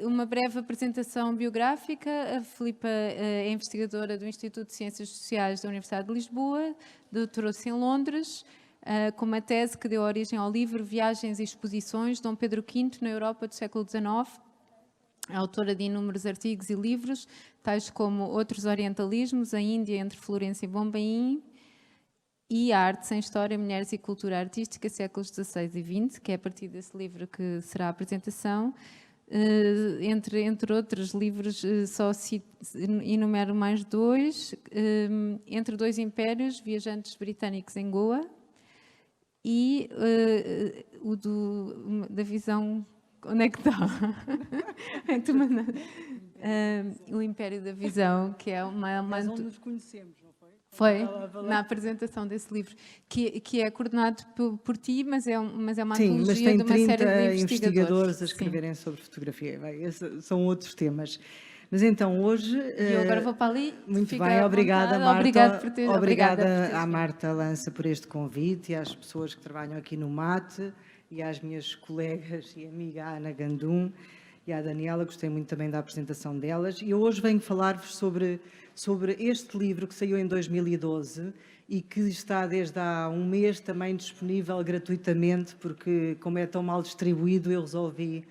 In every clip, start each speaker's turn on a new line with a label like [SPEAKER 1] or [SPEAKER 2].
[SPEAKER 1] Uma breve apresentação biográfica. A Filipa é investigadora do Instituto de Ciências Sociais da Universidade de Lisboa, doutorou-se em Londres, com uma tese que deu origem ao livro Viagens e Exposições, Dom Pedro V na Europa do século XIX. Autora de inúmeros artigos e livros, tais como Outros Orientalismos, a Índia entre Florença e Bombaim, e a Arte sem História, Mulheres e Cultura Artística, séculos XVI e XX, que é a partir desse livro que será a apresentação. Entre outros livros, só enumero mais dois. Entre Dois Impérios, Viajantes Britânicos em Goa, e o da visão... Onde é que está? O Império da Visão, que é uma...
[SPEAKER 2] Mas onde nos conhecemos, não foi?
[SPEAKER 1] Foi, na apresentação desse livro, que é coordenado por ti, mas é uma antologia de uma série de
[SPEAKER 2] investigadores a escreverem sobre fotografia. Bem, esses são outros temas. Mas então, hoje...
[SPEAKER 1] E eu agora vou para ali.
[SPEAKER 2] Muito bem, obrigada, Marta.
[SPEAKER 1] Obrigada
[SPEAKER 2] obrigada à Marta Lança por este convite e às pessoas que trabalham aqui no MAT e às minhas colegas e amiga Ana Gandum e à Daniela. Gostei muito também da apresentação delas. E eu hoje venho falar-vos sobre este livro que saiu em 2012 e que está desde há um mês também disponível gratuitamente, porque como é tão mal distribuído, eu resolvi,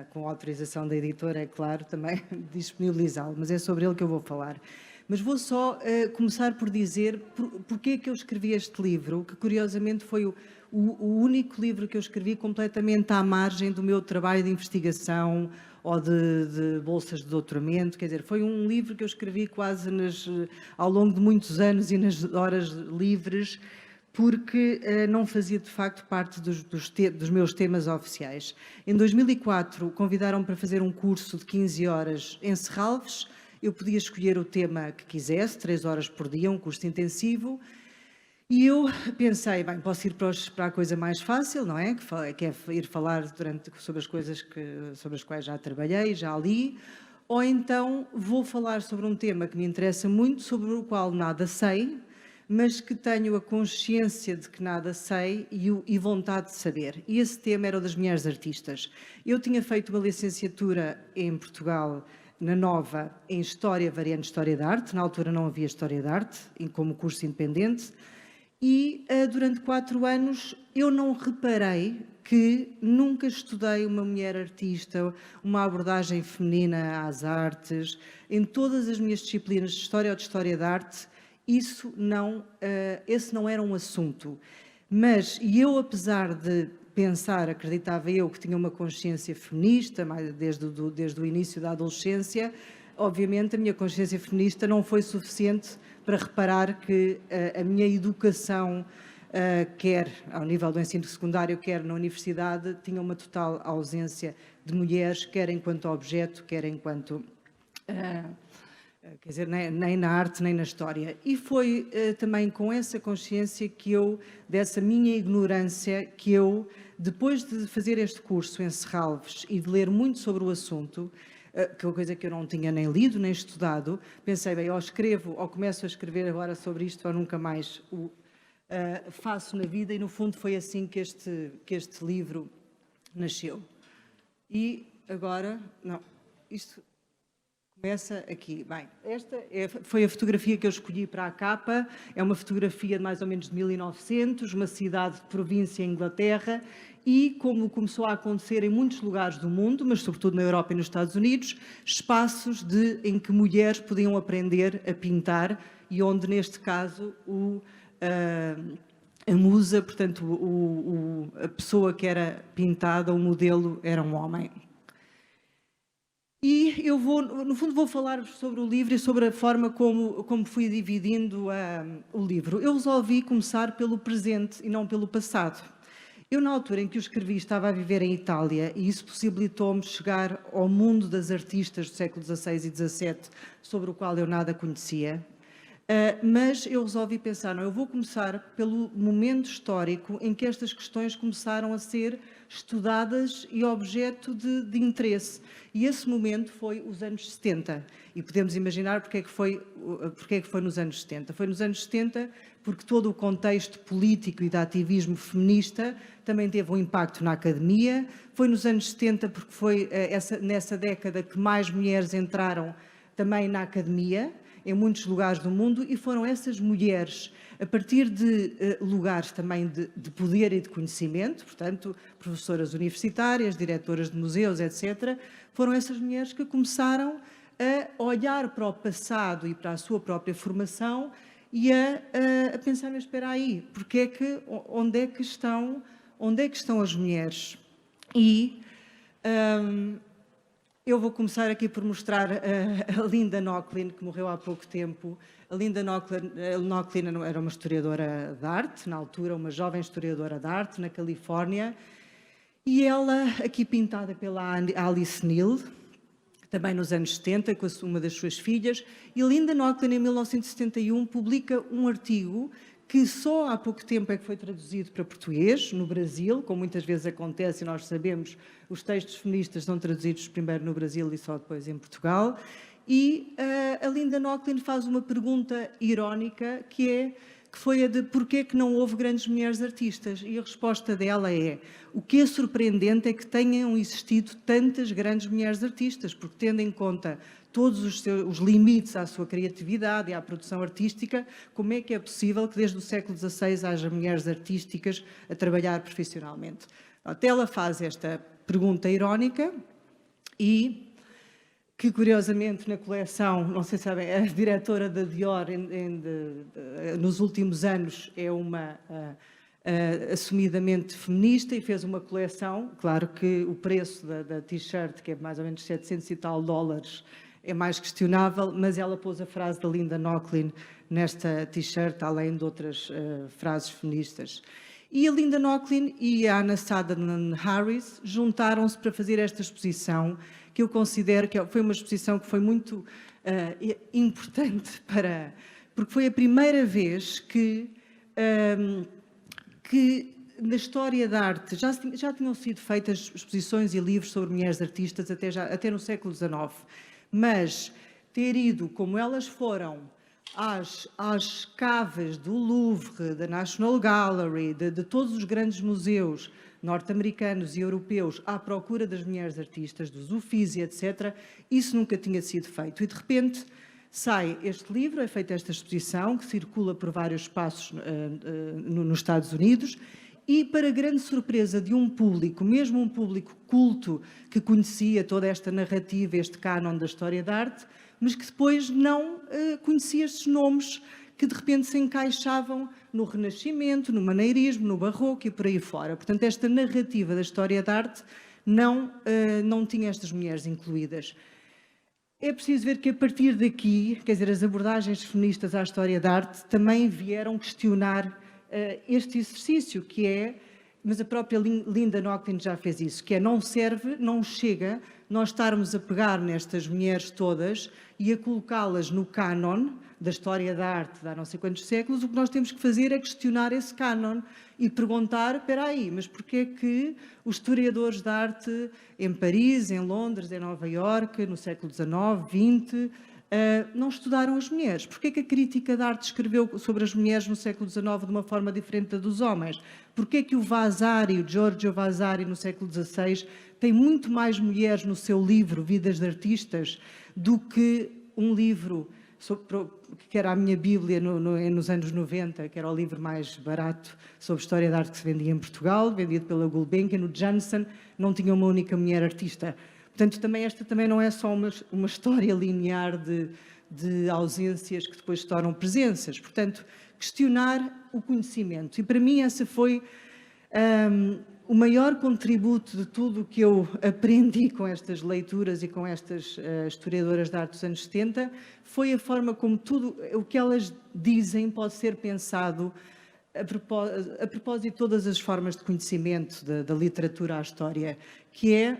[SPEAKER 2] com a autorização da editora, é claro, também disponibilizá-lo, mas é sobre ele que eu vou falar. Mas vou só começar por dizer porque é que eu escrevi este livro, que curiosamente foi o único livro que eu escrevi completamente à margem do meu trabalho de investigação ou de bolsas de doutoramento. Quer dizer, foi um livro que eu escrevi quase ao longo de muitos anos e nas horas livres, porque não fazia de facto parte dos meus temas oficiais. Em 2004 convidaram-me para fazer um curso de 15 horas em Serralves. Eu podia escolher o tema que quisesse, 3 horas por dia, um curso intensivo. E eu pensei, bem, posso ir para a coisa mais fácil, não é? Que é ir falar sobre as coisas sobre as quais já trabalhei, já li. Ou então vou falar sobre um tema que me interessa muito, sobre o qual nada sei, mas que tenho a consciência de que nada sei e vontade de saber. E esse tema era o das mulheres artistas. Eu tinha feito uma licenciatura em Portugal, na Nova, em História, variante História da Arte. Na altura não havia História da Arte, como curso independente. E durante 4 anos eu não reparei que nunca estudei uma mulher artista, uma abordagem feminina às artes. Em todas as minhas disciplinas de História ou de História da Arte, esse não era um assunto. E eu, apesar de pensar, acreditava eu, que tinha uma consciência feminista, desde o início da adolescência, obviamente a minha consciência feminista não foi suficiente para reparar que a minha educação, quer ao nível do ensino secundário, quer na universidade, tinha uma total ausência de mulheres, quer enquanto objeto, quer enquanto... quer dizer, nem na arte, nem na história. E foi também com essa consciência dessa minha ignorância, que eu, depois de fazer este curso em Serralves e de ler muito sobre o assunto, que é uma coisa que eu não tinha nem lido, nem estudado, pensei, bem, ou escrevo, ou começo a escrever agora sobre isto, ou nunca mais o faço na vida, e no fundo foi assim que este livro nasceu. E agora, não, isto começa aqui. Bem, esta foi a fotografia que eu escolhi para a capa, é uma fotografia de mais ou menos de 1900, uma cidade de província em Inglaterra, e como começou a acontecer em muitos lugares do mundo, mas sobretudo na Europa e nos Estados Unidos, espaços em que mulheres podiam aprender a pintar e onde, neste caso, a musa, portanto, a pessoa que era pintada, o modelo, era um homem. E eu no fundo, vou falar-vos sobre o livro e sobre a forma como fui dividindo o livro. Eu resolvi começar pelo presente e não pelo passado. Eu, na altura em que o escrevi, estava a viver em Itália e isso possibilitou-me chegar ao mundo das artistas do século XVI e XVII, sobre o qual eu nada conhecia. Mas eu resolvi pensar, não, eu vou começar pelo momento histórico em que estas questões começaram a ser estudadas e objeto de interesse. E esse momento foi os anos 70. E podemos imaginar porque é que foi nos anos 70. Foi nos anos 70 porque todo o contexto político e de ativismo feminista também teve um impacto na academia. Foi nos anos 70 porque foi nessa década que mais mulheres entraram também na academia, em muitos lugares do mundo, e foram essas mulheres, a partir de lugares também de poder e de conhecimento, portanto, professoras universitárias, diretoras de museus, etc., foram essas mulheres que começaram a olhar para o passado e para a sua própria formação e a pensar, mas espera aí, onde é que estão as mulheres? E eu vou começar aqui por mostrar a Linda Nochlin, que morreu há pouco tempo. A Linda Nochlin era uma historiadora de arte, na altura, uma jovem historiadora de arte, na Califórnia, e ela, aqui pintada pela Alice Neal, também nos anos 70, com uma das suas filhas, e a Linda Nochlin, em 1971, publica um artigo que só há pouco tempo é que foi traduzido para português, no Brasil, como muitas vezes acontece, e nós sabemos, os textos feministas são traduzidos primeiro no Brasil e só depois em Portugal. E a Linda Nochlin faz uma pergunta irónica, que foi a de porquê que não houve grandes mulheres artistas. E a resposta dela é: o que é surpreendente é que tenham existido tantas grandes mulheres artistas, porque tendo em conta todos os limites à sua criatividade e à produção artística, como é que é possível que desde o século XVI haja mulheres artísticas a trabalhar profissionalmente? Até ela faz esta pergunta irónica e que, curiosamente, na coleção, não sei se sabem, a diretora da Dior nos últimos anos é uma assumidamente feminista e fez uma coleção. Claro que o preço da t-shirt, que é mais ou menos 700 e tal dólares, é mais questionável, mas ela pôs a frase da Linda Nochlin nesta t-shirt, além de outras frases feministas. E a Linda Nochlin e a Anna Sutherland Harris juntaram-se para fazer esta exposição, que eu considero que foi uma exposição que foi muito importante porque foi a primeira vez que na história da arte já tinham sido feitas exposições e livros sobre mulheres artistas até no século XIX, mas ter ido, como elas foram, às caves do Louvre, da National Gallery, de todos os grandes museus norte-americanos e europeus à procura das mulheres artistas, dos Uffizi, etc., isso nunca tinha sido feito. E, de repente, sai este livro, é feita esta exposição, que circula por vários espaços nos Estados Unidos, e, para grande surpresa de um público, mesmo um público culto, que conhecia toda esta narrativa, este cânon da história da arte, mas que depois não conhecia estes nomes que de repente se encaixavam no Renascimento, no Maneirismo, no Barroco e por aí fora. Portanto, esta narrativa da história da arte não tinha estas mulheres incluídas. É preciso ver que a partir daqui, quer dizer, as abordagens feministas à história da arte também vieram questionar este exercício, que é, mas a própria Linda Nochlin já fez isso, que é: não serve, não chega nós estarmos a pegar nestas mulheres todas e a colocá-las no cânon da história da arte de há não sei quantos séculos. O que nós temos que fazer é questionar esse cânon e perguntar: espera aí, mas porquê é que os historiadores da arte em Paris, em Londres, em Nova Iorque, no século XIX, XX, não estudaram as mulheres? Porquê é que a crítica da arte escreveu sobre as mulheres no século XIX de uma forma diferente da dos homens? Porquê é que o Vasari, o Giorgio Vasari, no século XVI, tem muito mais mulheres no seu livro Vidas de Artistas do que um livro que era a minha Bíblia nos anos 90, que era o livro mais barato sobre história da arte que se vendia em Portugal, vendido pela Gulbenkian. No Janssen não tinha uma única mulher artista. Portanto, esta também não é só uma história linear de ausências que depois se tornam presenças. Portanto, questionar o conhecimento. E para mim essa foi o maior contributo de tudo o que eu aprendi com estas leituras e com estas historiadoras de arte dos anos 70, foi a forma como tudo o que elas dizem pode ser pensado a propósito de todas as formas de conhecimento da literatura à história, que é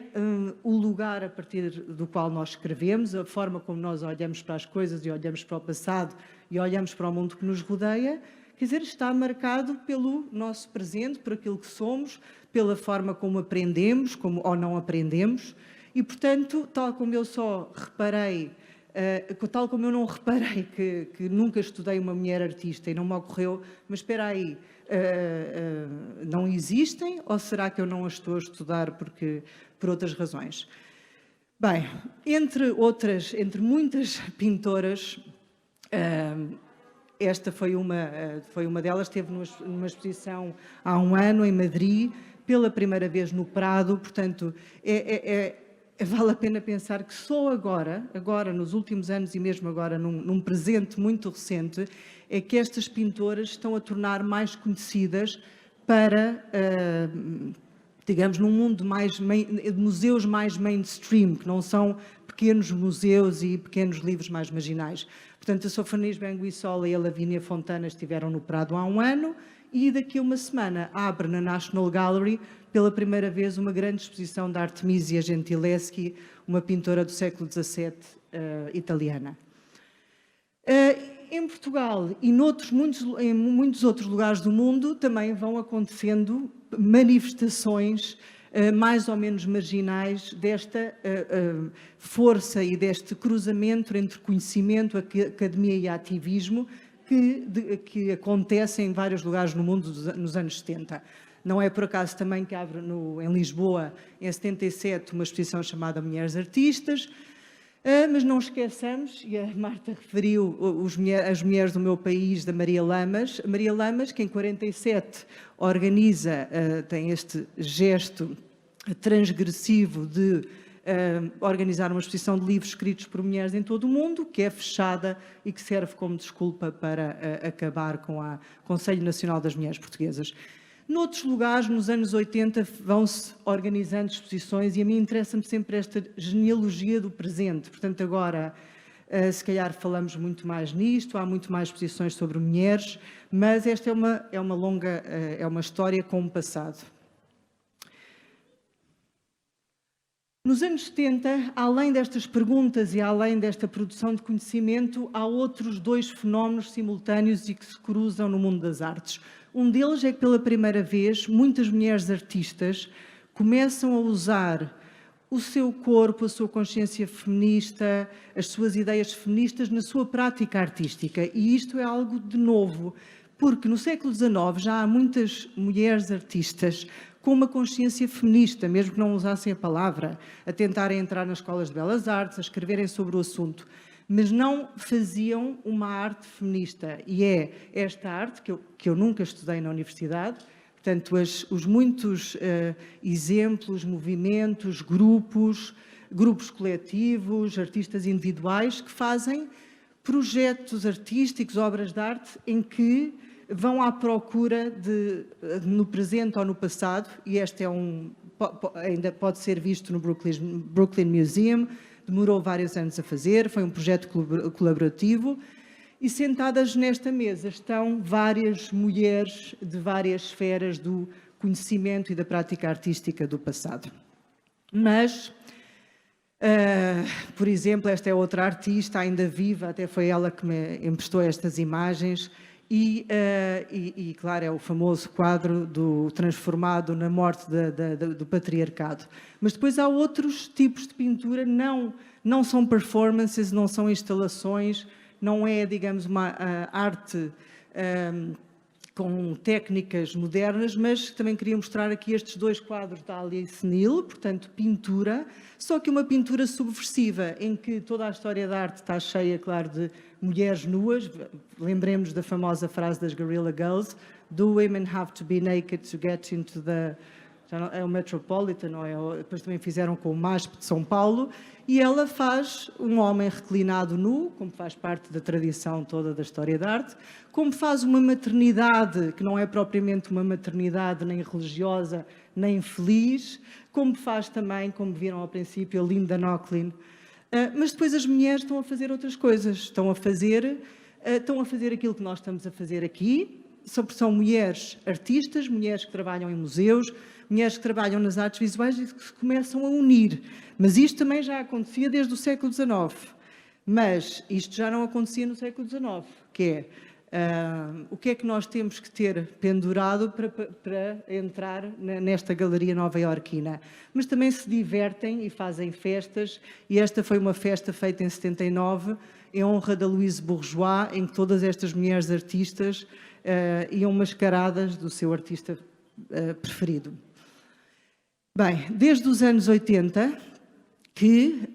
[SPEAKER 2] o lugar a partir do qual nós escrevemos, a forma como nós olhamos para as coisas e olhamos para o passado e olhamos para o mundo que nos rodeia, quer dizer, está marcado pelo nosso presente, por aquilo que somos, pela forma como aprendemos, ou não aprendemos, e, portanto, tal como eu não reparei que nunca estudei uma mulher artista e não me ocorreu, mas espera aí, não existem ou será que eu não as estou a estudar por outras razões? Bem, entre muitas pintoras, esta foi uma delas, esteve numa exposição há um ano em Madrid, pela primeira vez no Prado, portanto, vale a pena pensar que só agora, nos últimos anos e mesmo agora num presente muito recente, é que estas pintoras estão a tornar mais conhecidas para, digamos, num mundo de museus mais mainstream, que não são pequenos museus e pequenos livros mais marginais. Portanto, a Sofronis Benguissola e a Lavínia Fontana estiveram no Prado há um ano e daqui a uma semana abre na National Gallery pela primeira vez uma grande exposição da Artemisia Gentileschi, uma pintora do século XVII italiana. Em Portugal e em muitos outros lugares do mundo também vão acontecendo manifestações mais ou menos marginais desta força e deste cruzamento entre conhecimento, academia e ativismo que acontece em vários lugares no mundo nos anos 70. Não é por acaso também que abre em Lisboa, em 77, uma exposição chamada Mulheres Artistas, mas não esqueçamos, e a Marta referiu as mulheres do meu país, da Maria Lamas. A Maria Lamas, que em 47 organiza, tem este gesto transgressivo de organizar uma exposição de livros escritos por mulheres em todo o mundo, que é fechada e que serve como desculpa para acabar com o Conselho Nacional das Mulheres Portuguesas. Noutros lugares, nos anos 80, vão-se organizando exposições e a mim interessa-me sempre esta genealogia do presente. Portanto, agora, se calhar falamos muito mais nisto, há muito mais exposições sobre mulheres, mas esta é uma história com um passado. Nos anos 70, além destas perguntas e além desta produção de conhecimento, há outros dois fenómenos simultâneos e que se cruzam no mundo das artes. Um deles é que, pela primeira vez, muitas mulheres artistas começam a usar o seu corpo, a sua consciência feminista, as suas ideias feministas na sua prática artística. E isto é algo de novo, porque no século XIX já há muitas mulheres artistas com uma consciência feminista, mesmo que não usassem a palavra, a tentarem entrar nas escolas de belas artes, a escreverem sobre o assunto, mas não faziam uma arte feminista. E é esta arte que eu nunca estudei na universidade, portanto, os muitos exemplos, movimentos, grupos coletivos, artistas individuais que fazem projetos artísticos, obras de arte, em que vão à procura no presente ou no passado, e este ainda pode ser visto no Brooklyn Museum, demorou vários anos a fazer, foi um projeto colaborativo, e sentadas nesta mesa estão várias mulheres de várias esferas do conhecimento e da prática artística do passado. Mas, por exemplo, esta é outra artista, ainda viva, até foi ela que me emprestou estas imagens, e claro, é o famoso quadro transformado na morte do patriarcado. Mas depois há outros tipos de pintura, não são performances, não são instalações, não é, digamos, uma arte com técnicas modernas, mas também queria mostrar aqui estes dois quadros da Alia Senil, portanto, pintura, só que uma pintura subversiva, em que toda a história da arte está cheia, claro, de mulheres nuas. Lembremos da famosa frase das Guerrilla Girls: "Do women have to be naked to get into the..." É o Metropolitan, não é? Depois também fizeram com o MASP de São Paulo, e ela faz um homem reclinado nu, como faz parte da tradição toda da história da arte, como faz uma maternidade, que não é propriamente uma maternidade nem religiosa, nem feliz, como faz também, como viram ao princípio, a Linda Nochlin. Mas depois as mulheres estão a fazer outras coisas, estão a fazer aquilo que nós estamos a fazer aqui. São mulheres artistas, mulheres que trabalham em museus, mulheres que trabalham nas artes visuais e que se começam a unir. Mas isto também já acontecia desde o século XIX. Mas isto já não acontecia no século XIX, que é O que é que nós temos que ter pendurado para entrar nesta galeria nova-iorquina? Mas também se divertem e fazem festas, e esta foi uma festa feita em 79, em honra da Louise Bourgeois, em que todas estas mulheres artistas iam mascaradas do seu artista preferido. Bem, desde os anos 80, que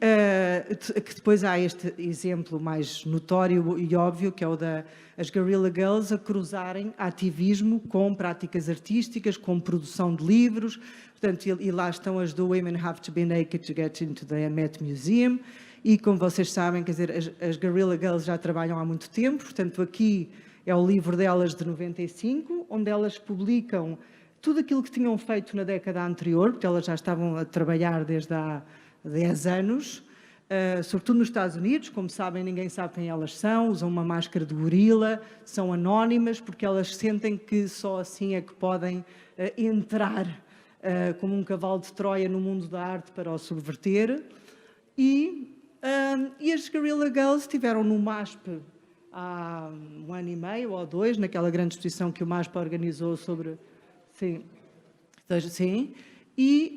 [SPEAKER 2] depois há este exemplo mais notório e óbvio, que é o das Guerrilla Girls a cruzarem ativismo com práticas artísticas, com produção de livros. Portanto, e lá estão as do Women Have to Be Naked to Get into the Met Museum. E como vocês sabem, quer dizer, as Guerrilla Girls já trabalham há muito tempo. Portanto, aqui é o livro delas de 95, onde elas publicam tudo aquilo que tinham feito na década anterior, porque elas já estavam a trabalhar desde há 10 anos, sobretudo nos Estados Unidos. Como sabem, ninguém sabe quem elas são, usam uma máscara de gorila, são anónimas, porque elas sentem que só assim é que podem entrar como um cavalo de Troia no mundo da arte para o subverter. E as Guerrilla Girls estiveram no MASP há 1 ano e meio ou 2, naquela grande exposição que o MASP organizou sobre... Sim, sim. E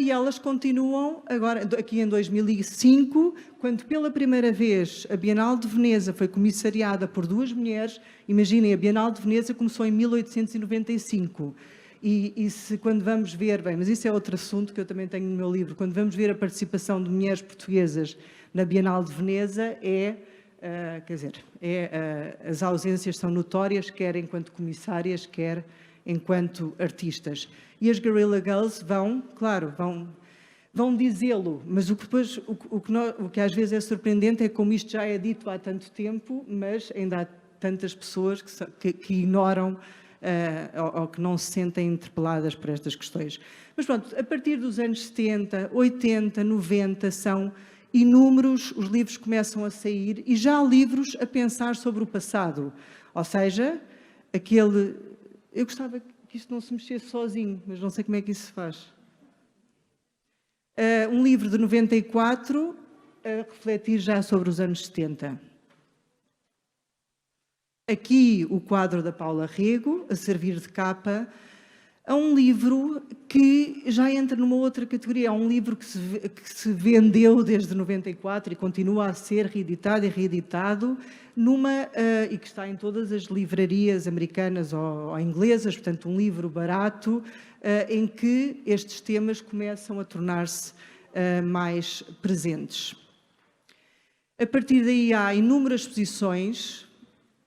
[SPEAKER 2] elas continuam agora, aqui em 2005, quando pela primeira vez a Bienal de Veneza foi comissariada por 2 mulheres. Imaginem, a Bienal de Veneza começou em 1895. Quando vamos ver, bem, mas isso é outro assunto que eu também tenho no meu livro, quando vamos ver a participação de mulheres portuguesas na Bienal de Veneza, as ausências são notórias, quer enquanto comissárias, quer enquanto artistas. E as Guerrilla Girls vão dizê-lo, mas o que às vezes é surpreendente é como isto já é dito há tanto tempo, mas ainda há tantas pessoas que ignoram ou que não se sentem interpeladas por estas questões. Mas pronto, a partir dos anos 70, 80, 90, são inúmeros os livros que começam a sair, e já há livros a pensar sobre o passado. Ou seja, eu gostava que isto não se mexesse sozinho, mas não sei como é que isso se faz. Um livro de 94 a refletir já sobre os anos 70. Aqui o quadro da Paula Rego, a servir de capa a um livro que já entra numa outra categoria. É um livro que se vendeu desde 94 e continua a ser reeditado e reeditado e que está em todas as livrarias americanas ou inglesas, portanto um livro barato, em que estes temas começam a tornar-se mais presentes. A partir daí há inúmeras exposições,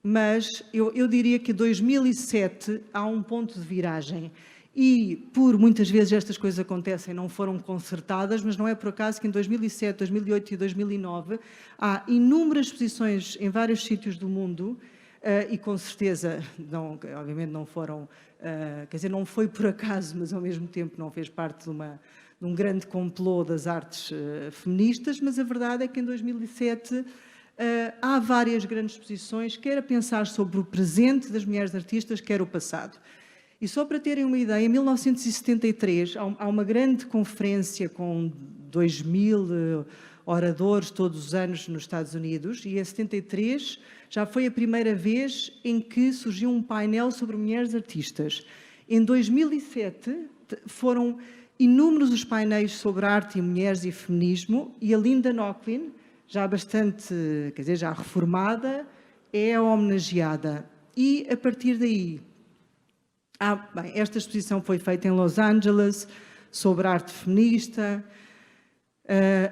[SPEAKER 2] mas eu diria que em 2007 há um ponto de viragem. E, muitas vezes estas coisas acontecem, não foram concertadas, mas não é por acaso que em 2007, 2008 e 2009 há inúmeras exposições em vários sítios do mundo e com certeza, obviamente não foram, quer dizer, não foi por acaso, mas ao mesmo tempo não fez parte de um grande complô das artes feministas, mas a verdade é que em 2007 há várias grandes exposições, quer a pensar sobre o presente das mulheres artistas, quer o passado. E só para terem uma ideia, em 1973 há uma grande conferência com 2.000 oradores todos os anos nos Estados Unidos, e em 73 já foi a primeira vez em que surgiu um painel sobre mulheres artistas. Em 2007 foram inúmeros os painéis sobre arte e mulheres e feminismo, e a Linda Nochlin, já bastante, quer dizer, já reformada, é a homenageada. E a partir daí... esta exposição foi feita em Los Angeles, sobre arte feminista.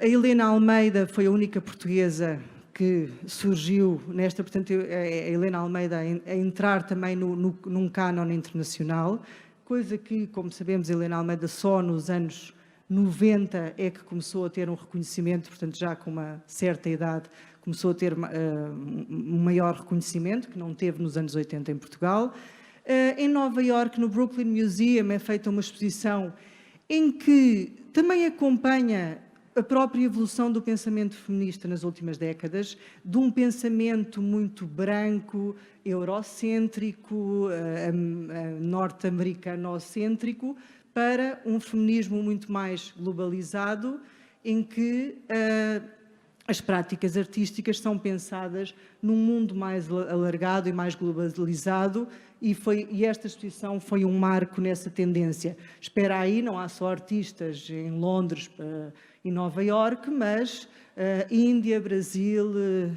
[SPEAKER 2] A Helena Almeida foi a única portuguesa que surgiu nesta, portanto, a Helena Almeida a entrar também num cânon internacional, coisa que, como sabemos, a Helena Almeida só nos anos 90 é que começou a ter um reconhecimento, portanto, já com uma certa idade, começou a ter um maior reconhecimento, que não teve nos anos 80 em Portugal. Em Nova Iorque, no Brooklyn Museum, é feita uma exposição em que também acompanha a própria evolução do pensamento feminista nas últimas décadas, de um pensamento muito branco, eurocêntrico, norte-americanocêntrico, para um feminismo muito mais globalizado, em que as práticas artísticas são pensadas num mundo mais alargado e mais globalizado, e esta exposição foi um marco nessa tendência. Espera aí, não há só artistas em Londres e Nova Iorque, mas Índia, Brasil,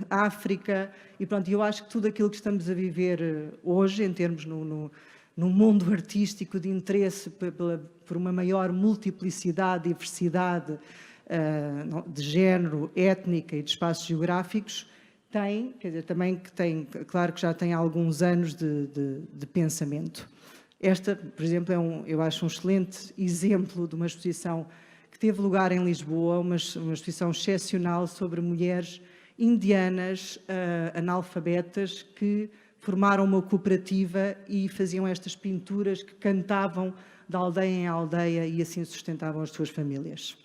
[SPEAKER 2] África, e pronto, eu acho que tudo aquilo que estamos a viver hoje, em termos no mundo artístico, de interesse por uma maior multiplicidade, diversidade de género, étnica e de espaços geográficos, claro que já tem alguns anos de pensamento. Esta, por exemplo, eu acho um excelente exemplo de uma exposição que teve lugar em Lisboa, uma exposição excepcional sobre mulheres indianas analfabetas que formaram uma cooperativa e faziam estas pinturas que cantavam de aldeia em aldeia e assim sustentavam as suas famílias.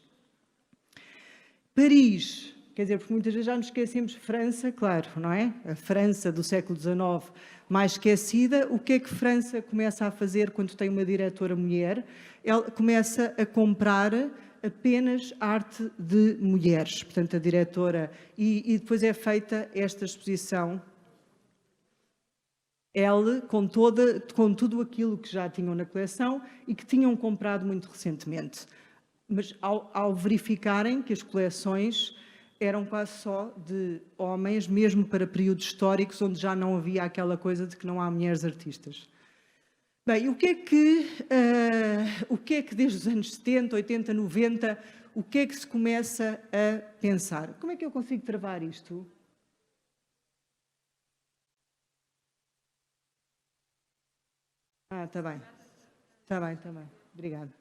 [SPEAKER 2] Paris, quer dizer, porque muitas vezes já nos esquecemos, França, claro, não é? A França do século XIX mais esquecida. O que é que França começa a fazer quando tem uma diretora mulher? Ela começa a comprar apenas arte de mulheres. Portanto, a diretora... E depois é feita esta exposição, ela, com tudo aquilo que já tinham na coleção e que tinham comprado muito recentemente. Mas ao verificarem que as coleções eram quase só de homens, mesmo para períodos históricos onde já não havia aquela coisa de que não há mulheres artistas. Bem, o que é que desde os anos 70, 80, 90, o que é que se começa a pensar? Como é que eu consigo travar isto? Está bem. Está bem. Obrigada.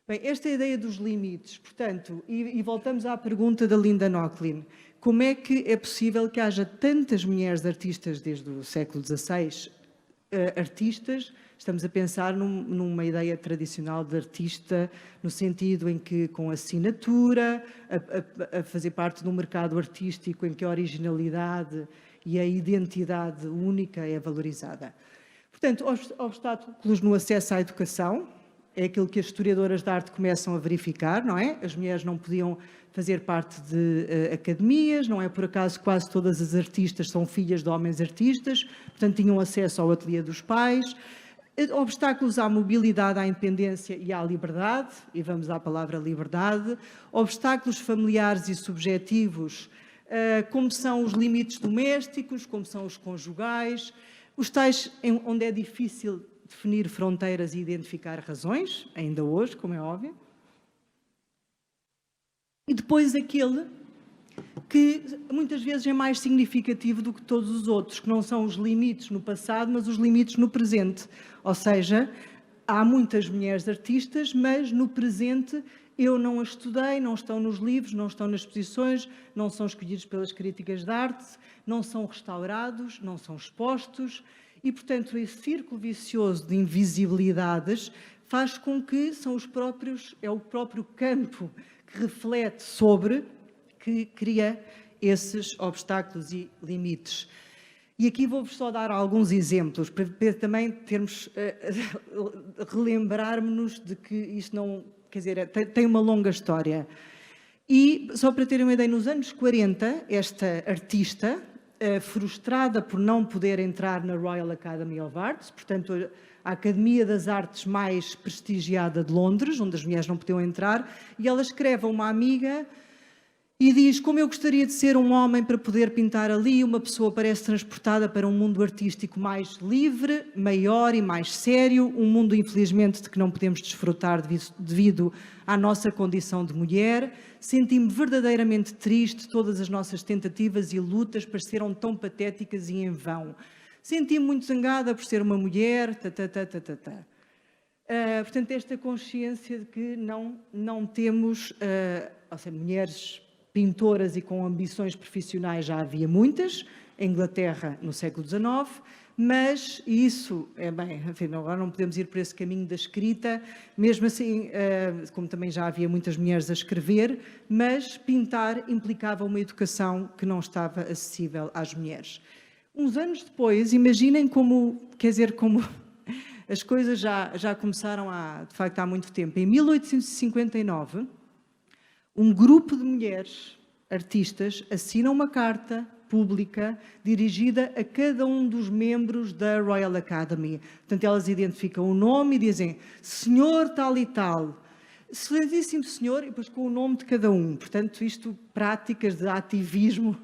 [SPEAKER 2] Bem, esta é a ideia dos limites, portanto, e voltamos à pergunta da Linda Nochlin. Como é que é possível que haja tantas mulheres artistas desde o século XVI, artistas? Estamos a pensar numa ideia tradicional de artista, no sentido em que com assinatura, a fazer parte de um mercado artístico em que a originalidade e a identidade única é valorizada. Portanto, obstáculos no acesso à educação, é aquilo que as historiadoras de arte começam a verificar, não é? As mulheres não podiam fazer parte de academias, não é por acaso quase todas as artistas são filhas de homens artistas, portanto tinham acesso ao ateliê dos pais. Obstáculos à mobilidade, à independência e à liberdade, e vamos à palavra liberdade. Obstáculos familiares e subjetivos, como são os limites domésticos, como são os conjugais, os tais onde é difícil definir fronteiras e identificar razões, ainda hoje, como é óbvio. E depois aquele que muitas vezes é mais significativo do que todos os outros, que não são os limites no passado, mas os limites no presente. Ou seja, há muitas mulheres artistas, mas no presente eu não as estudei, não estão nos livros, não estão nas exposições, não são escolhidos pelas críticas de arte, não são restaurados, não são expostos. E, portanto, esse círculo vicioso de invisibilidades faz com que é o próprio campo que reflete sobre, que cria esses obstáculos e limites. E aqui vou-vos só dar alguns exemplos, para também relembrarmos-nos de que isto não, quer dizer, tem uma longa história. E, só para terem uma ideia, nos anos 40, esta artista, frustrada por não poder entrar na Royal Academy of Arts, portanto, a Academia das Artes mais prestigiada de Londres, onde as mulheres não podiam entrar, e ela escreve a uma amiga e diz: como eu gostaria de ser um homem para poder pintar ali. Uma pessoa parece transportada para um mundo artístico mais livre, maior e mais sério, um mundo, infelizmente, de que não podemos desfrutar devido à nossa condição de mulher. Senti-me verdadeiramente triste, todas as nossas tentativas e lutas pareceram tão patéticas e em vão. Senti-me muito zangada por ser uma mulher, portanto, esta consciência de que não temos, ou seja, mulheres pintoras e com ambições profissionais já havia muitas, em Inglaterra no século XIX, mas isso, enfim, agora não podemos ir por esse caminho da escrita, mesmo assim, como também já havia muitas mulheres a escrever, mas pintar implicava uma educação que não estava acessível às mulheres. Uns anos depois, imaginem como as coisas já começaram de facto há muito tempo. Em 1859, um grupo de mulheres artistas assinam uma carta pública dirigida a cada um dos membros da Royal Academy. Portanto, elas identificam o nome e dizem Senhor tal e tal, Excelentíssimo Senhor, e depois com o nome de cada um. Portanto, isto, práticas de ativismo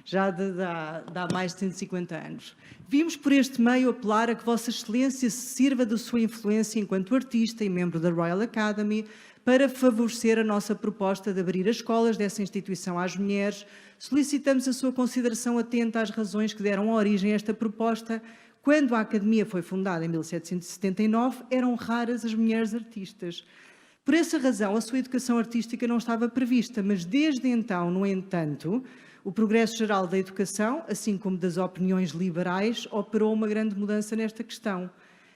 [SPEAKER 2] já de há mais de 150 anos. Vimos por este meio apelar a que Vossa Excelência se sirva da sua influência enquanto artista e membro da Royal Academy para favorecer a nossa proposta de abrir as escolas dessa instituição às mulheres. Solicitamos a sua consideração atenta às razões que deram origem a esta proposta. Quando a Academia foi fundada em 1779, eram raras as mulheres artistas. Por essa razão, a sua educação artística não estava prevista, mas desde então, no entanto, o progresso geral da educação, assim como das opiniões liberais, operou uma grande mudança nesta questão.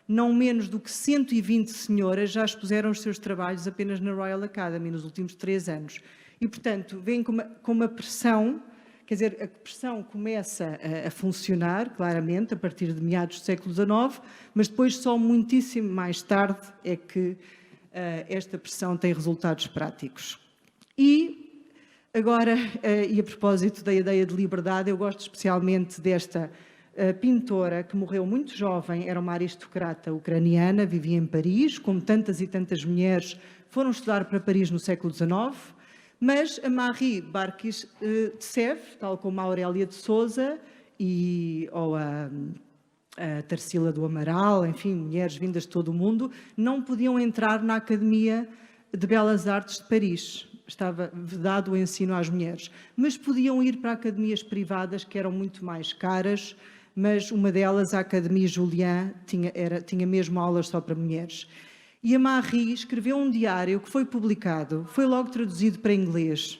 [SPEAKER 2] Não menos do que 120 senhoras já expuseram os seus trabalhos apenas na Royal Academy nos últimos 3 anos. E, portanto, vem com uma pressão, quer dizer, a pressão começa a funcionar, claramente, a partir de meados do século XIX, mas depois só muitíssimo mais tarde é que esta pressão tem resultados práticos. E agora, e a propósito da ideia de liberdade, eu gosto especialmente desta pintora que morreu muito jovem, era uma aristocrata ucraniana, vivia em Paris, como tantas e tantas mulheres foram estudar para Paris no século XIX, mas a Marie Barkis-Tsev, tal como a Aurélia de Sousa ou a Tarsila do Amaral, enfim, mulheres vindas de todo o mundo, não podiam entrar na Academia de Belas Artes de Paris. Estava vedado o ensino às mulheres, mas podiam ir para academias privadas que eram muito mais caras, mas uma delas, a Academia Julian, tinha mesmo aulas só para mulheres. E a Marie escreveu um diário que foi publicado, foi logo traduzido para inglês,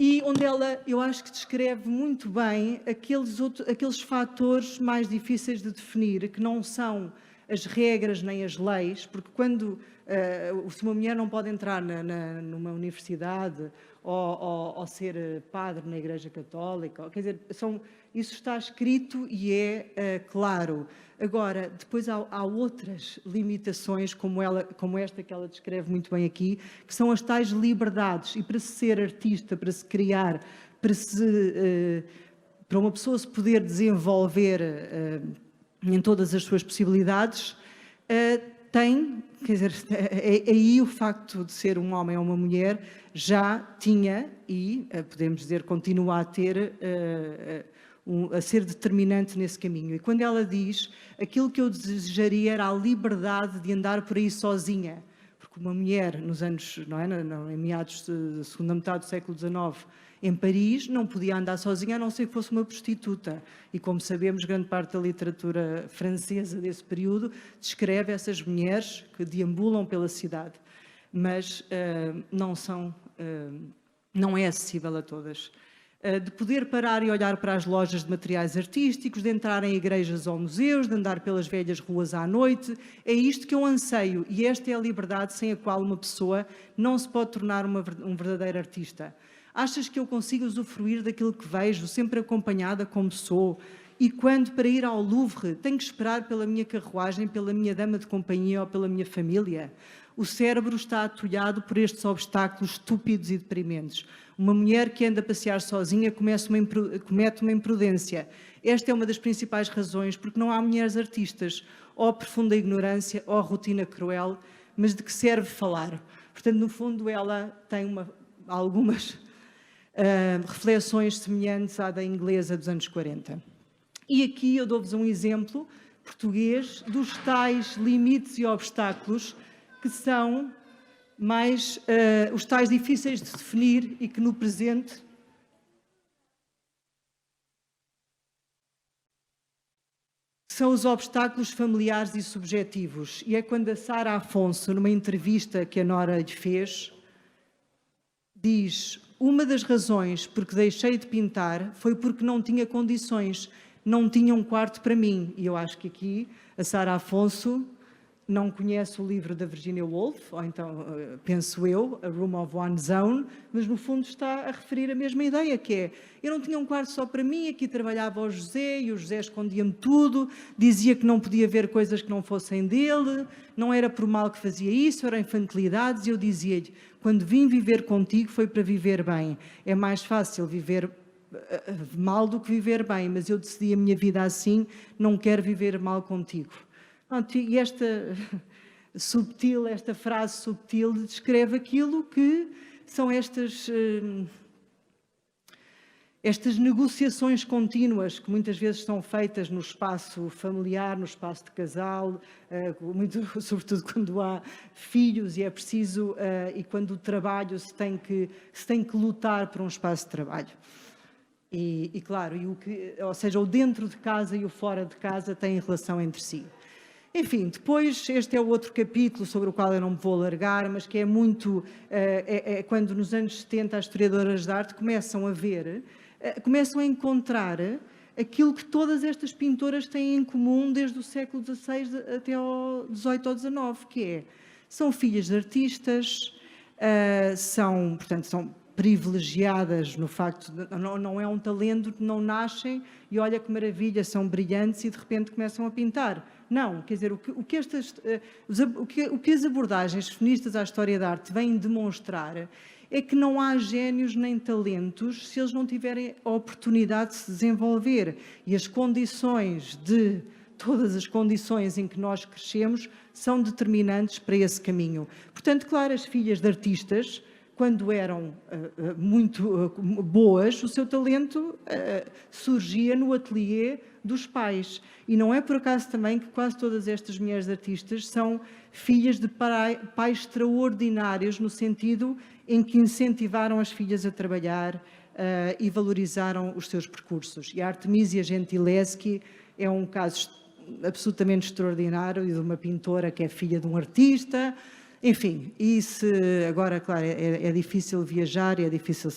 [SPEAKER 2] e onde ela, eu acho que descreve muito bem aqueles fatores mais difíceis de definir, que não são as regras nem as leis, porque quando se uma mulher não pode entrar numa universidade ou ser padre na Igreja Católica, quer dizer, isso está escrito e é claro. Agora, depois há outras limitações, como esta que ela descreve muito bem aqui, que são as tais liberdades. E para se ser artista, para se criar, para uma pessoa se poder desenvolver em todas as suas possibilidades, quer dizer, aí o facto de ser um homem ou uma mulher já tinha e, podemos dizer, continua a ter, a ser determinante nesse caminho. E quando ela diz, aquilo que eu desejaria era a liberdade de andar por aí sozinha, porque uma mulher nos anos, em meados da segunda metade do século XIX, em Paris, não podia andar sozinha a não ser que fosse uma prostituta. E, como sabemos, grande parte da literatura francesa desse período descreve essas mulheres que deambulam pela cidade, mas não é acessível a todas. De poder parar e olhar para as lojas de materiais artísticos, de entrar em igrejas ou museus, de andar pelas velhas ruas à noite, é isto que eu anseio, e esta é a liberdade sem a qual uma pessoa não se pode tornar um verdadeiro artista. Achas que eu consigo usufruir daquilo que vejo, sempre acompanhada como sou? E quando, para ir ao Louvre, tenho que esperar pela minha carruagem, pela minha dama de companhia ou pela minha família? O cérebro está atulhado por estes obstáculos estúpidos e deprimentes. Uma mulher que anda a passear sozinha comete uma imprudência. Esta é uma das principais razões porque não há mulheres artistas, ou profunda ignorância, ou rotina cruel, mas de que serve falar? Portanto, no fundo, ela tem algumas reflexões semelhantes à da inglesa dos anos 40. E aqui eu dou-vos um exemplo português dos tais limites e obstáculos que são mais os tais difíceis de definir e que no presente são os obstáculos familiares e subjetivos. E é quando a Sara Afonso, numa entrevista que a Nora lhe fez, diz: uma das razões por que deixei de pintar foi porque não tinha condições, não tinha um quarto para mim. E eu acho que aqui a Sara Afonso não conhece o livro da Virginia Woolf, ou então, penso eu, A Room of One's Own, mas no fundo está a referir a mesma ideia, que é, eu não tinha um quarto só para mim, aqui trabalhava o José, e o José escondia-me tudo, dizia que não podia ver coisas que não fossem dele, não era por mal que fazia isso, eram infantilidades, e eu dizia-lhe, quando vim viver contigo foi para viver bem, é mais fácil viver mal do que viver bem, mas eu decidi a minha vida assim, não quero viver mal contigo. E esta frase subtil descreve aquilo que são estas negociações contínuas que muitas vezes são feitas no espaço familiar, no espaço de casal, sobretudo quando há filhos e é preciso, e quando o trabalho se tem que lutar por um espaço de trabalho. E claro, ou seja, o dentro de casa e o fora de casa têm relação entre si. Enfim, depois, este é o outro capítulo sobre o qual eu não me vou alargar, mas que é muito... quando nos anos 70 as historiadoras de arte começam a encontrar aquilo que todas estas pintoras têm em comum desde o século XVI até ao XVIII ou XIX, que são filhas de artistas, são privilegiadas no facto de não é um talento, não nascem e olha que maravilha, são brilhantes e de repente começam a pintar. Não, quer dizer, o que as abordagens feministas à história da arte vêm demonstrar é que não há génios nem talentos se eles não tiverem a oportunidade de se desenvolver. E todas as condições em que nós crescemos são determinantes para esse caminho. Portanto, claro, as filhas de artistas, quando eram muito boas, o seu talento surgia no ateliê dos pais. E não é por acaso também que quase todas estas mulheres artistas são filhas de pais extraordinários, no sentido em que incentivaram as filhas a trabalhar e valorizaram os seus percursos. E a Artemisia Gentileschi é um caso absolutamente extraordinário de uma pintora que é filha de um artista. Enfim, agora, claro, é difícil viajar, é difícil,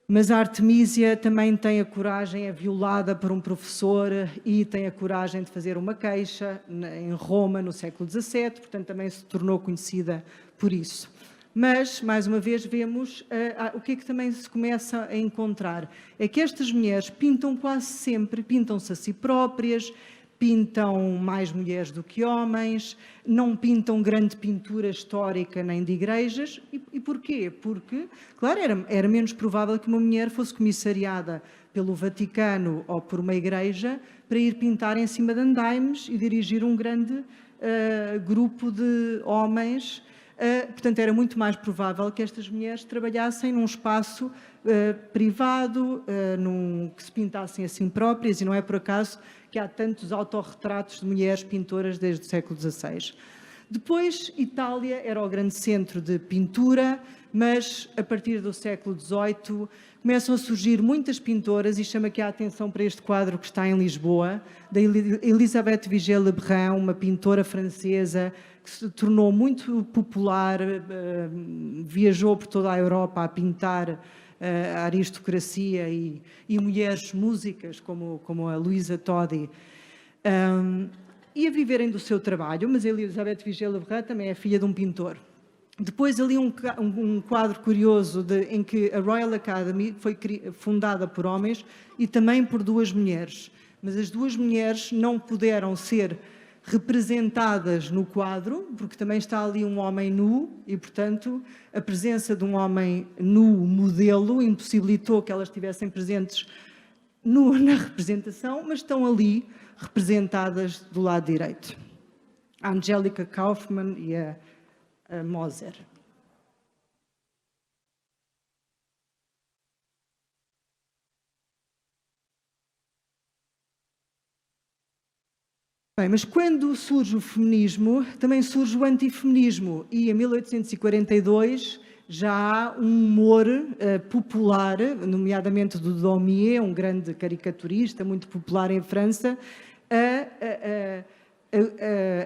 [SPEAKER 2] mas a Artemisia também tem a coragem, é violada por um professor e tem a coragem de fazer uma queixa em Roma no século XVII, portanto também se tornou conhecida por isso. Mas, mais uma vez, vemos o que é que também se começa a encontrar. É que estas mulheres pintam quase sempre, pintam-se a si próprias, pintam mais mulheres do que homens, não pintam grande pintura histórica nem de igrejas. E porquê? Porque, claro, era menos provável que uma mulher fosse comissariada pelo Vaticano ou por uma igreja para ir pintar em cima de andaimes e dirigir um grande grupo de homens. Portanto, era muito mais provável que estas mulheres trabalhassem num espaço privado, que se pintassem a si próprias, e não é por acaso que há tantos autorretratos de mulheres pintoras desde o século XVI. Depois, Itália era o grande centro de pintura, mas a partir do século XVIII começam a surgir muitas pintoras, e chama aqui a atenção para este quadro que está em Lisboa, da Elisabeth Vigée-Lebrun, uma pintora francesa que se tornou muito popular, viajou por toda a Europa a pintar a aristocracia e mulheres músicas como a Luísa Todi, e a viverem do seu trabalho, mas a Elisabeth Vigée-Lebrun também é filha de um pintor. Depois ali um quadro curioso em que a Royal Academy foi fundada por homens e também por duas mulheres, mas as duas mulheres não puderam ser representadas no quadro, porque também está ali um homem nu e, portanto, a presença de um homem nu modelo impossibilitou que elas estivessem presentes na representação, mas estão ali representadas do lado direito. A Angelica Kauffmann e a Moser. Bem, mas quando surge o feminismo, também surge o antifeminismo, e em 1842 já há um humor popular, nomeadamente do Daumier, um grande caricaturista muito popular em França,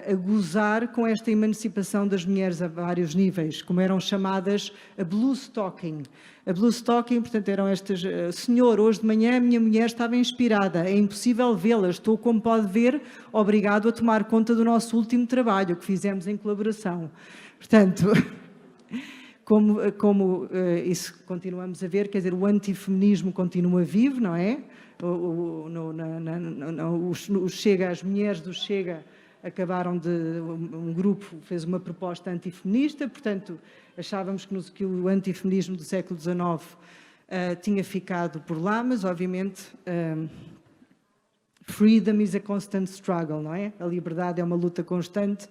[SPEAKER 2] a gozar com esta emancipação das mulheres a vários níveis, como eram chamadas a blue stocking. A blue stocking, portanto, eram estas... Senhor, hoje de manhã a minha mulher estava inspirada, é impossível vê-la, estou, como pode ver, obrigado a tomar conta do nosso último trabalho, que fizemos em colaboração. Portanto, como isso continuamos a ver, quer dizer, o antifeminismo continua vivo, não é? O Chega, as mulheres do Chega acabaram de... Um grupo fez uma proposta antifeminista, portanto, achávamos que o antifeminismo do século XIX tinha ficado por lá, mas, obviamente, freedom is a constant struggle, não é? A liberdade é uma luta constante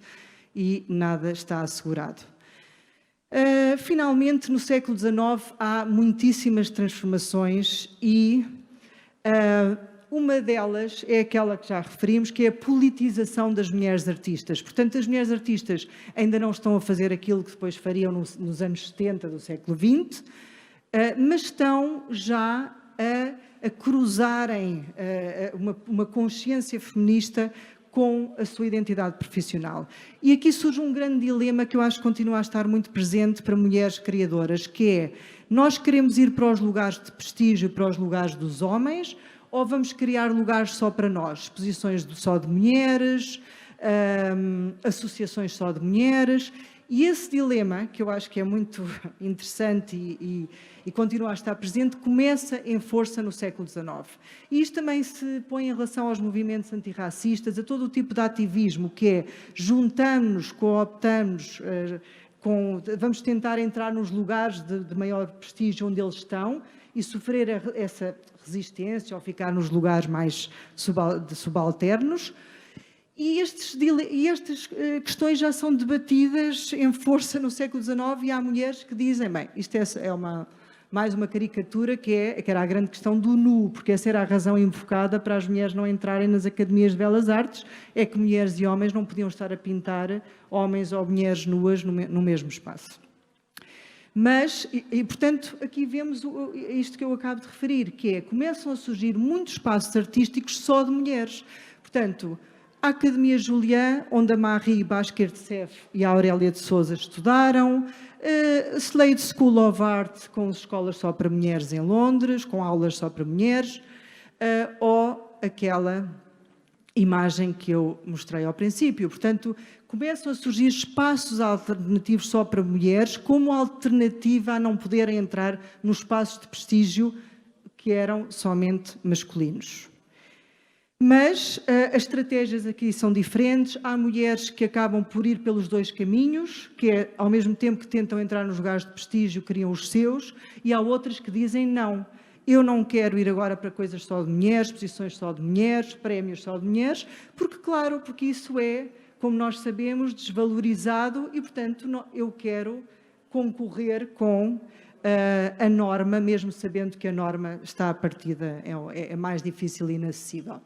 [SPEAKER 2] e nada está assegurado. Finalmente, no século XIX, há muitíssimas transformações e uma delas é aquela que já referimos, que é a politização das mulheres artistas. Portanto, as mulheres artistas ainda não estão a fazer aquilo que depois fariam nos anos 70 do século XX, mas estão já a cruzarem uma consciência feminista com a sua identidade profissional. E aqui surge um grande dilema que eu acho que continua a estar muito presente para mulheres criadoras, que é, nós queremos ir para os lugares de prestígio, para os lugares dos homens, ou vamos criar lugares só para nós? Exposições só de mulheres, associações só de mulheres. E esse dilema, que eu acho que é muito interessante e continua a estar presente, começa em força no século XIX. E isto também se põe em relação aos movimentos antirracistas, a todo o tipo de ativismo, que é juntamos-nos, cooptamos, vamos tentar entrar nos lugares de maior prestígio onde eles estão e sofrer essa resistência ou ficar nos lugares mais subalternos. E estas questões já são debatidas em força no século XIX e há mulheres que dizem, bem, isto é mais uma caricatura que era a grande questão do nu, porque essa era a razão invocada para as mulheres não entrarem nas academias de belas artes, é que mulheres e homens não podiam estar a pintar homens ou mulheres nuas no mesmo espaço. Mas, portanto, aqui vemos isto que eu acabo de referir, que é, começam a surgir muitos espaços artísticos só de mulheres. Portanto, a Academia Julian, onde a Marie Basquiat-Cerf e a Aurélia de Sousa estudaram, a Slade School of Art, com escolas só para mulheres em Londres, com aulas só para mulheres, ou aquela imagem que eu mostrei ao princípio. Portanto, começam a surgir espaços alternativos só para mulheres, como alternativa a não poderem entrar nos espaços de prestígio que eram somente masculinos. Mas as estratégias aqui são diferentes. Há mulheres que acabam por ir pelos dois caminhos, que é, ao mesmo tempo que tentam entrar nos lugares de prestígio, criam os seus, e há outras que dizem não. Eu não quero ir agora para coisas só de mulheres, posições só de mulheres, prémios só de mulheres, porque isso é, como nós sabemos, desvalorizado e, portanto, eu quero concorrer com a norma, mesmo sabendo que a norma está à partida, é mais difícil e inacessível.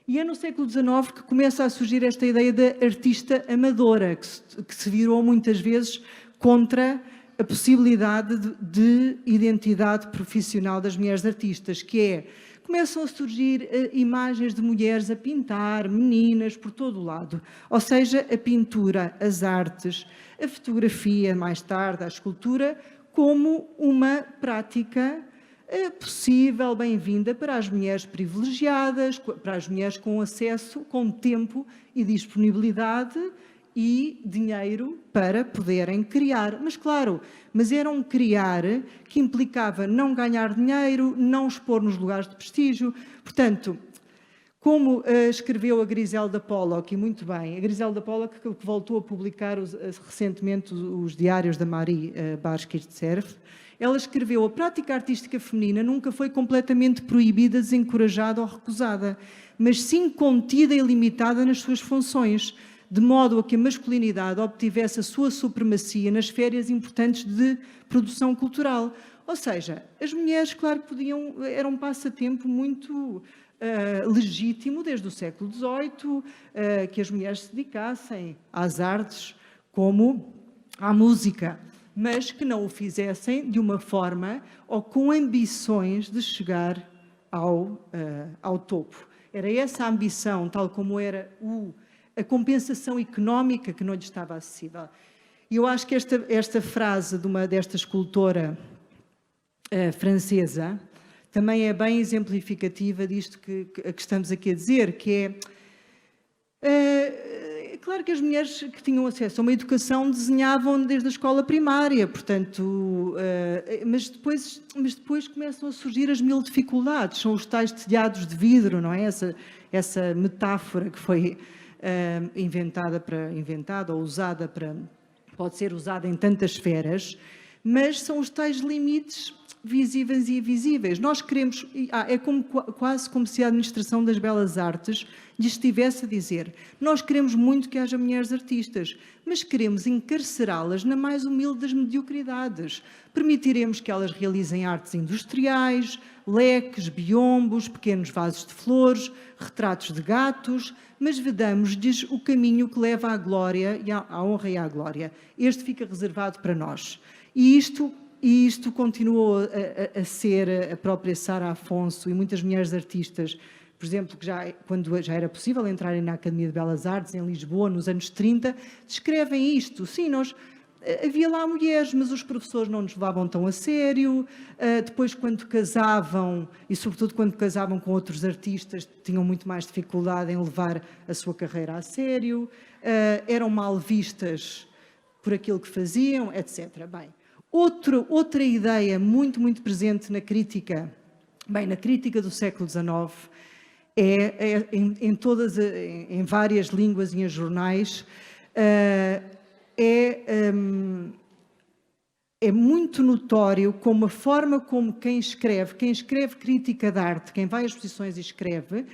[SPEAKER 2] E é no século XIX que começa a surgir esta ideia da artista amadora, que se virou muitas vezes contra a possibilidade de identidade profissional das mulheres artistas, que é, começam a surgir imagens de mulheres a pintar, meninas, por todo o lado. Ou seja, a pintura, as artes, a fotografia, mais tarde, a escultura, como uma prática possível, bem-vinda para as mulheres privilegiadas, para as mulheres com acesso, com tempo e disponibilidade e dinheiro para poderem criar. Mas, claro, era um criar que implicava não ganhar dinheiro, não expor nos lugares de prestígio. Portanto, como escreveu a Griselda Pollock, e muito bem, a Griselda Pollock que voltou a publicar recentemente os diários da Marie Basquiat-Cerf, ela escreveu: a prática artística feminina nunca foi completamente proibida, desencorajada ou recusada, mas sim contida e limitada nas suas funções, de modo a que a masculinidade obtivesse a sua supremacia nas esferas importantes de produção cultural. Ou seja, as mulheres, claro, era um passatempo muito legítimo desde o século XVIII, que as mulheres se dedicassem às artes como à música, mas que não o fizessem de uma forma ou com ambições de chegar ao topo. Era essa a ambição, tal como era a compensação económica que não lhe estava acessível. E eu acho que esta frase desta escultora francesa também é bem exemplificativa disto que estamos aqui a dizer, que é claro que as mulheres que tinham acesso a uma educação desenhavam desde a escola primária, portanto, mas depois começam a surgir as mil dificuldades, são os tais telhados de vidro, não é? Essa metáfora que foi inventada ou usada pode ser usada em tantas esferas, mas são os tais limites visíveis e invisíveis. Nós queremos, é quase como se a Administração das Belas Artes lhe estivesse a dizer: nós queremos muito que haja mulheres artistas, mas queremos encarcerá-las na mais humilde das mediocridades. Permitiremos que elas realizem artes industriais, leques, biombos, pequenos vasos de flores, retratos de gatos, mas vedamos-lhes o caminho que leva à glória, à honra e à glória. Este fica reservado para nós. E isto continuou a ser a própria Sara Afonso e muitas mulheres artistas, por exemplo, que quando já era possível entrarem na Academia de Belas Artes, em Lisboa, nos anos 30, descrevem isto. Sim, havia lá mulheres, mas os professores não nos levavam tão a sério. Depois, quando casavam, e sobretudo quando casavam com outros artistas, tinham muito mais dificuldade em levar a sua carreira a sério. Eram mal vistas por aquilo que faziam, etc. Bem, outra ideia muito, muito presente na crítica do século XIX, em várias línguas e em jornais, é muito notório como a forma como quem escreve crítica de arte, quem vai às exposições e escreve,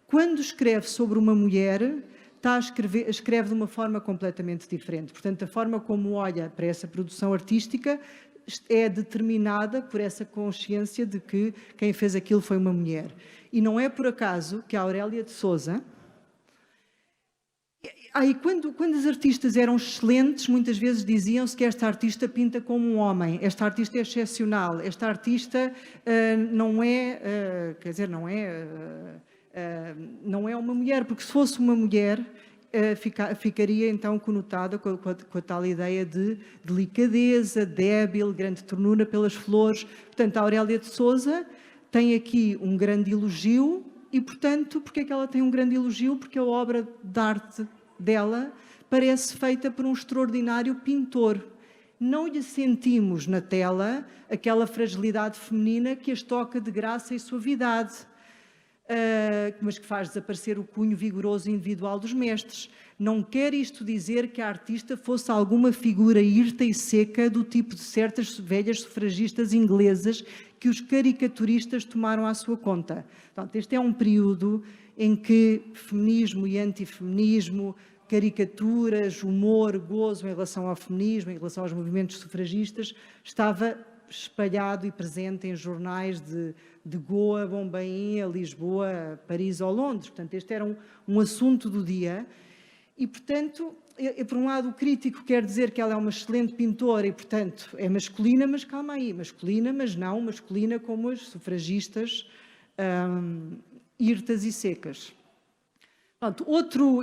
[SPEAKER 2] quando escreve sobre uma mulher, escreve de uma forma completamente diferente. Portanto, a forma como olha para essa produção artística é determinada por essa consciência de que quem fez aquilo foi uma mulher. E não é por acaso que a Aurélia de Sousa... quando as artistas eram excelentes, muitas vezes diziam-se que esta artista pinta como um homem, esta artista é excepcional, esta artista não é uma mulher, porque se fosse uma mulher, ficaria então conotada com a tal ideia de delicadeza, débil, grande ternura pelas flores. Portanto, a Aurélia de Sousa tem aqui um grande elogio e, portanto, porque é que ela tem um grande elogio? Porque a obra de arte dela parece feita por um extraordinário pintor. Não lhe sentimos na tela aquela fragilidade feminina que as toca de graça e suavidade, mas que faz desaparecer o cunho vigoroso e individual dos mestres. Não quer isto dizer que a artista fosse alguma figura hirta e seca do tipo de certas velhas sufragistas inglesas que os caricaturistas tomaram à sua conta. Portanto, este é um período em que feminismo e antifeminismo, caricaturas, humor, gozo em relação ao feminismo, em relação aos movimentos sufragistas, estava espalhado e presente em jornais de Goa, Bombaim, Lisboa, Paris ou Londres. Portanto, este era um assunto do dia. E, portanto, por um lado, o crítico quer dizer que ela é uma excelente pintora e, portanto, é masculina, mas calma aí, masculina, mas não masculina como as sufragistas hirtas e secas. Pronto,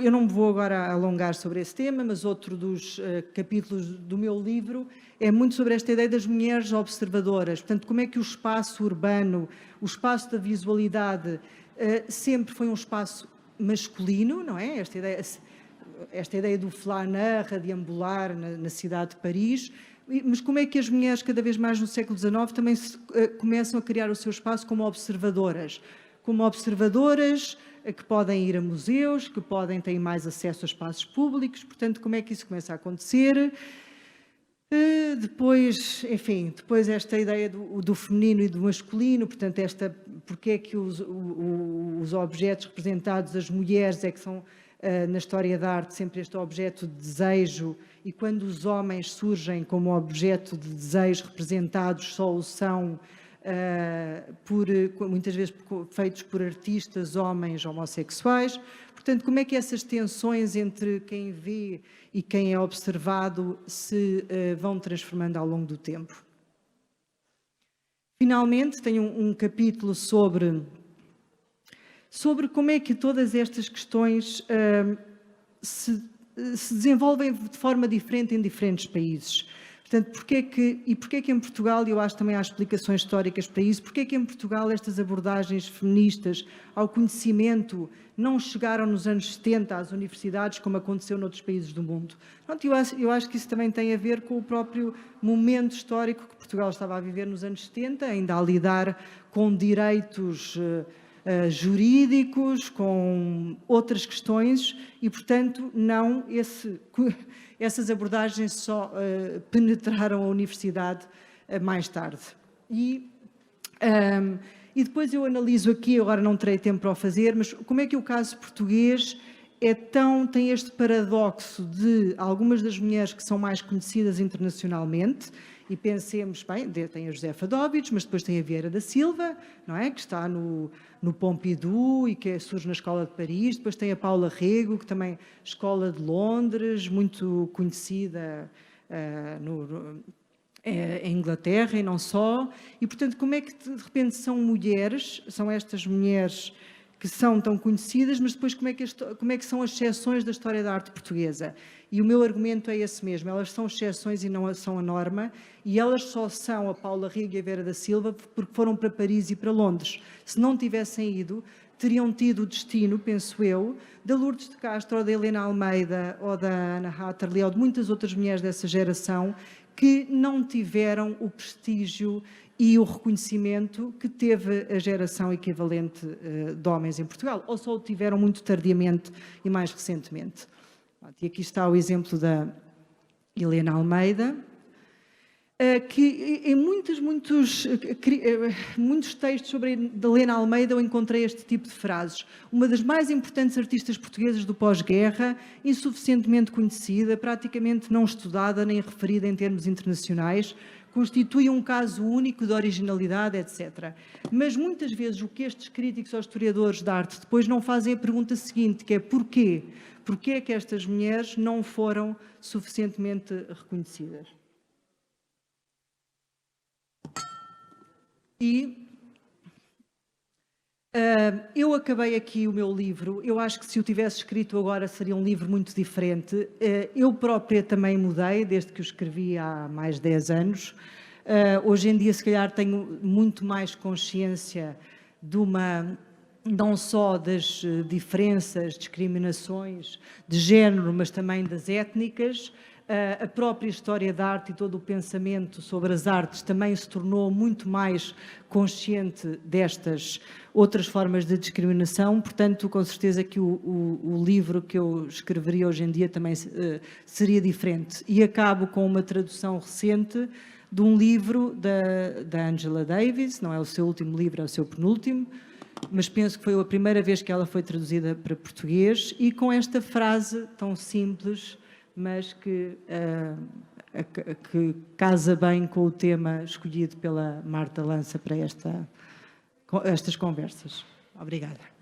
[SPEAKER 2] eu não me vou agora alongar sobre esse tema, mas outro dos capítulos do meu livro é muito sobre esta ideia das mulheres observadoras. Portanto, como é que o espaço urbano, o espaço da visualidade, sempre foi um espaço masculino, não é? Esta ideia do flaneur, a deambular na cidade de Paris, mas como é que as mulheres, cada vez mais no século XIX, também começam a criar o seu espaço como observadoras? Como observadoras que podem ir a museus, que podem ter mais acesso a espaços públicos. Portanto, como é que isso começa a acontecer? Depois esta ideia do feminino e do masculino, portanto, porque é que os objetos representados, as mulheres, é que são, na história da arte, sempre este objeto de desejo, e quando os homens surgem como objeto de desejo representados, só o são muitas vezes feitos por artistas, homens homossexuais. Portanto, como é que essas tensões entre quem vê e quem é observado se vão transformando ao longo do tempo? Finalmente, tenho um capítulo sobre como é que todas estas questões se desenvolvem de forma diferente em diferentes países. Portanto, porquê que em Portugal, e eu acho que também há explicações históricas para isso, porquê que em Portugal estas abordagens feministas ao conhecimento não chegaram nos anos 70 às universidades, como aconteceu noutros países do mundo? Pronto, eu acho que isso também tem a ver com o próprio momento histórico que Portugal estava a viver nos anos 70, ainda a lidar com direitos jurídicos, com outras questões e, portanto, essas abordagens só penetraram a universidade mais tarde. E depois eu analiso aqui, agora não terei tempo para o fazer, mas como é que o caso português tem este paradoxo de algumas das mulheres que são mais conhecidas internacionalmente, e pensemos, bem, tem a Josefa Dóvidos, mas depois tem a Vieira da Silva, não é? Que está no Pompidou e que surge na Escola de Paris, depois tem a Paula Rego, que também Escola de Londres, muito conhecida em Inglaterra e não só, e portanto como é que de repente são estas mulheres que são tão conhecidas, mas depois como é que são as exceções da história da arte portuguesa? E o meu argumento é esse mesmo, elas são exceções e não são a norma, e elas só são, a Paula Rego e a Vera da Silva, porque foram para Paris e para Londres. Se não tivessem ido, teriam tido o destino, penso eu, da Lourdes de Castro, ou da Helena Almeida, ou da Anna Hatterley, ou de muitas outras mulheres dessa geração, que não tiveram o prestígio e o reconhecimento que teve a geração equivalente de homens em Portugal, ou só o tiveram muito tardiamente e mais recentemente. E aqui está o exemplo da Helena Almeida, que em muitos textos sobre a Helena Almeida eu encontrei este tipo de frases. Uma das mais importantes artistas portuguesas do pós-guerra, insuficientemente conhecida, praticamente não estudada nem referida em termos internacionais, constitui um caso único de originalidade, etc. Mas muitas vezes o que estes críticos ou historiadores de arte depois não fazem é a pergunta seguinte, que é porquê? Porquê é que estas mulheres não foram suficientemente reconhecidas? E eu acabei aqui o meu livro. Eu acho que se o tivesse escrito agora seria um livro muito diferente. Eu própria também mudei, desde que o escrevi há mais de 10 anos. Hoje em dia, se calhar, tenho muito mais consciência não só das diferenças, discriminações de género, mas também das étnicas. A própria história da arte e todo o pensamento sobre as artes também se tornou muito mais consciente destas outras formas de discriminação, portanto, com certeza que o livro que eu escreveria hoje em dia também seria diferente. E acabo com uma tradução recente de um livro da Angela Davis, não é o seu último livro, é o seu penúltimo, mas penso que foi a primeira vez que ela foi traduzida para português, e com esta frase tão simples, mas que casa bem com o tema escolhido pela Marta Lança para estas conversas. Obrigada.